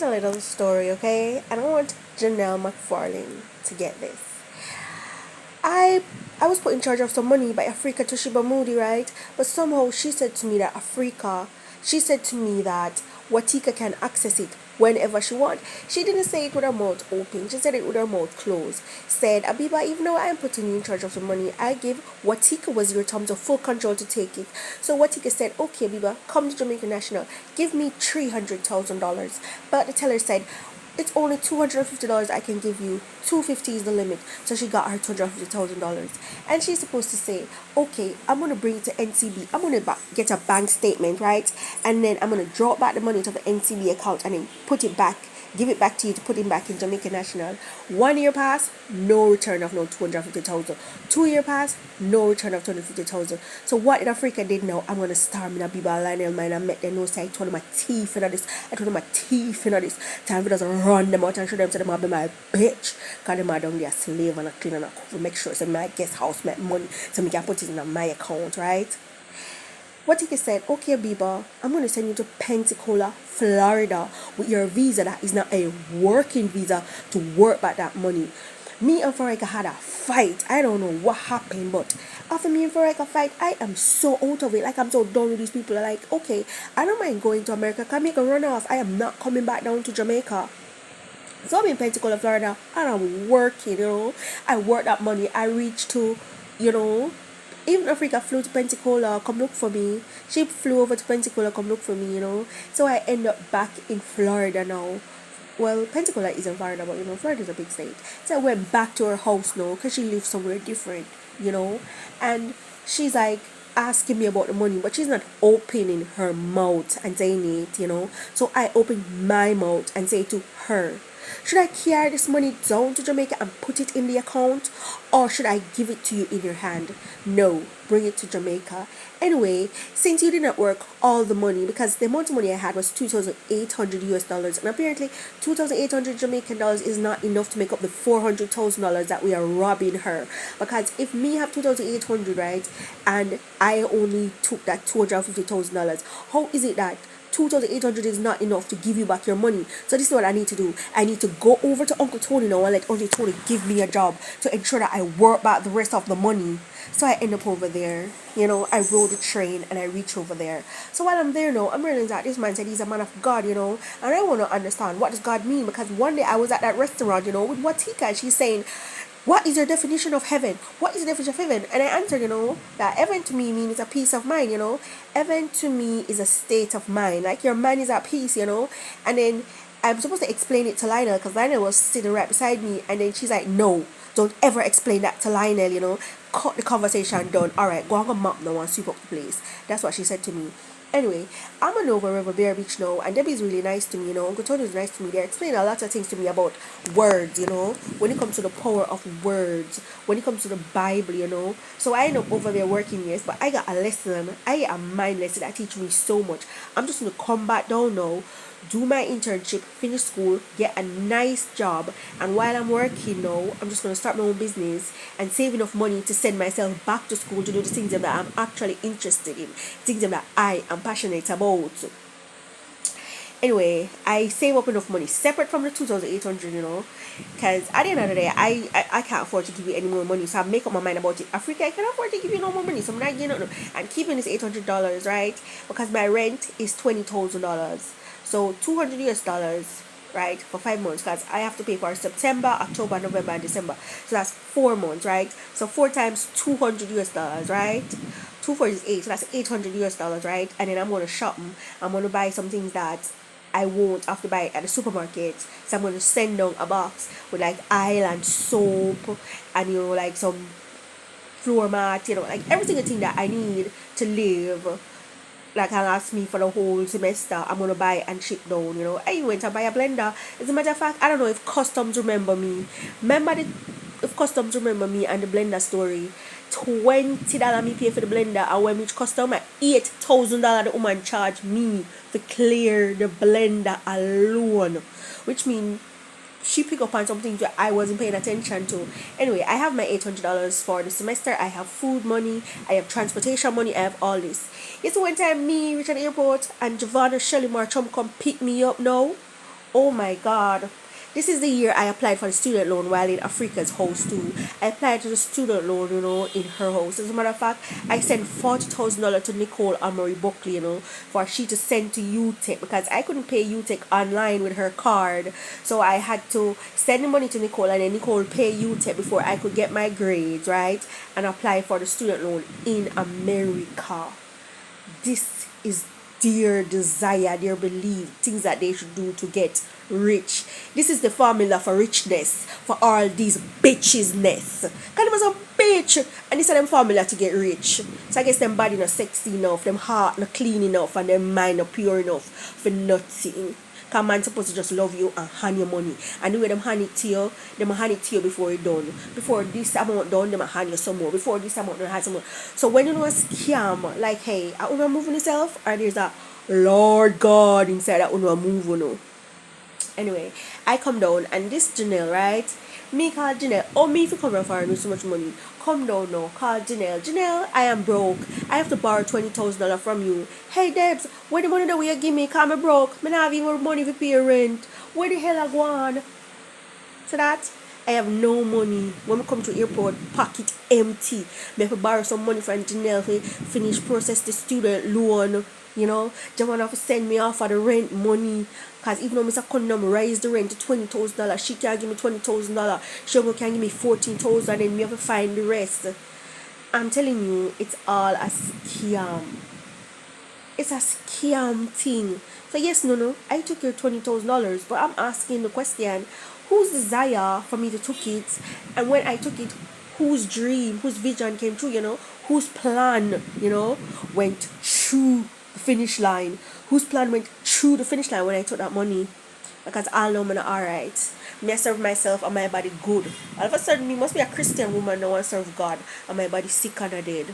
A little story, okay? And I want Janelle McFarlane to get this. I I was put in charge of some money by Africa Toshiba Moody, right? But somehow she said to me that she said to me that Watika can access it whenever she want. She didn't say it with her mouth open. She said it with her mouth closed. Said, Abiba, even though I am putting you in charge of the money, I give Watika was your terms of full control to take it. So Watika said, okay, Abiba, come to Jamaica National. Give me $300,000. But the teller said, it's only $250 I can give you. 250 is the limit. So she got her $250,000. And she's supposed to say, okay, I'm gonna bring it to NCB. I'm gonna get a bank statement, right? And then I'm gonna draw back the money to the NCB account and then put it back, give it back to you to put it back in Jamaica National. 1 year pass, no return of no 250,000. 2 year pass, no return of 250,000. So what did Africa did now? I'm gonna start in a Biba Lionel mine and make them know say I told them my teeth in this. I told them my teeth in this. Time for us to run them out and show them say them have been my bitch. Cause them are down there slave and a clean and a cover. Make sure so my guest house make money so me can put it in my account, right? What he said, okay, Biba, I'm going to send you to Pensacola, Florida with your visa that is not a working visa to work back that money. Me and Farika had a fight. I don't know what happened, but after me and Farika fight, I am so out of it. Like, I'm so done with these people. Like, okay, I don't mind going to America. Can I make a run off? I am not coming back down to Jamaica. So I'm in Pensacola, Florida, and I'm working. I work that money. I reach to, you know, even Africa flew to Pensacola, come look for me. She flew over to Pensacola, come look for me. So I end up back in Florida now. Well, Pensacola isn't Florida, but Florida is a big state. So I went back to her house now because she lives somewhere different. And she's like asking me about the money, but she's not opening her mouth and saying it. So I open my mouth and say to her, should I carry this money down to Jamaica and put it in the account? Or should I give it to you in your hand? No, bring it to Jamaica. Anyway, since you didn't work all the money, because the amount of money I had was 2,800 US dollars, and apparently 2,800 Jamaican dollars is not enough to make up the $400,000 that we are robbing her. Because if me have 2,800, right, and I only took that $250,000, how is it that 2,800 is not enough to give you back your money? So this is what I need to do. I need to go over to Uncle Tony now and let Uncle Tony give me a job to ensure that I work back the rest of the money. So I end up over there. I rode the train and I reach over there. So while I'm there now, I'm realizing that this man said he's a man of God. And I want to understand what does God mean, because one day I was at that restaurant, with Watika, and she's saying, what is your definition of heaven? What is the definition of heaven? And I answered, that heaven to me means a peace of mind. Heaven to me is a state of mind. Like your mind is at peace. And then I'm supposed to explain it to Lionel because Lionel was sitting right beside me. And then she's like, no, don't ever explain that to Lionel. Cut the conversation down. All right, go on a map now and sweep up the place. That's what she said to me. Anyway, I'm on over River Bear Beach now, and Debbie's really nice to me. Uncle Tony is nice to me. They're explaining a lot of things to me about words. When it comes to the power of words, when it comes to the Bible. So I end up over there working, yes, but I got a lesson. I get a mind lesson that teach me so much. I'm just gonna come back down now, do my internship, finish school, get a nice job, and while I'm working now, I'm just gonna start my own business and save enough money to send myself back to school to do the things that I'm actually interested in, things that I am passionate about. Anyway, I save up enough money separate from the 2,800, because at the end of the day, I can't afford to give you any more money, so I make up my mind about it. Africa, I can't afford to give you no more money, so I'm not getting no. And keeping this $800, right? Because my rent is $20,000, so 200 US dollars, right, for 5 months, because I have to pay for September, October, November, and December. So that's 4 months, right? So 4 times 200 US dollars, right? 248, so that's 800 US dollars, right? And then I'm going to shop. I'm going to buy some things that I won't have to buy it at the supermarket. So I'm going to send down a box with like Island soap and, like some floor mat, like every single thing that I need to live. Like I'll ask me for the whole semester, I'm gonna buy and ship down. I went to buy a blender. As a matter of fact, I don't know if customs remember me. If customs remember me and the blender story. $20 me pay for the blender, and when which custom at $8,000 the woman charged me to clear the blender alone. Which means she picked up on some things that I wasn't paying attention to. Anyway, I have my $800 for the semester. I have food money. I have transportation money. I have all this. It's one time me reach at the airport and Giovanna Shelly Marchum come pick me up now. Oh my God. This is the year I applied for the student loan while in Africa's house too. I applied to the student loan, in her house. As a matter of fact, I sent $40,000 to Nicole Amory Buckley, for she to send to UTech because I couldn't pay UTech online with her card. So I had to send the money to Nicole and then Nicole pay UTech before I could get my grades, right? And apply for the student loan in America. This is their desire, their belief, things that they should do to get rich. This is the formula for richness for all these bitches-ness. Cause them was a bitch, and this is them formula to get rich. So I guess them body not sexy enough, them heart not clean enough, and them mind not pure enough for nothing. Cause man supposed to just love you and hand your money. And the way them hand it to you, them hand it to you before it done. Before this amount done, them hand you some more. Before this amount done, hand some more. So when you know a scam, like hey, I wanna move on yourself, or there's a Lord God inside that wanna move on. Anyway, I come down and this Janelle, right? Me call Janelle. Oh, me if you come around for her and so much money. Come down now. Call Janelle. Janelle, I am broke. I have to borrow $20,000 from you. Hey Debs, where the money that we give me? Cause I'm broke. Me not have even money to pay rent. Where the hell I go on? So that I have no money. When we come to airport, pocket empty. Me have to borrow some money from Janelle to finish process the student loan. Janelle have to send me off for the rent money. Cause even though Mr. Condom raise the rent to $20,000, she can't give me $20,000. She only can give me 14,000, and me have to find the rest. I'm telling you, it's all a scam. It's a scam thing. So yes, no, I took your $20,000, but I'm asking the question: whose desire for me to took it, and when I took it, whose dream, whose vision came true? Whose plan, went through the finish line? Whose plan went through the finish line when I took that money? Because I know I'm not alright. Me I serve myself and my body good. All of a sudden, me must be a Christian woman now and serve God, and my body sick and dead.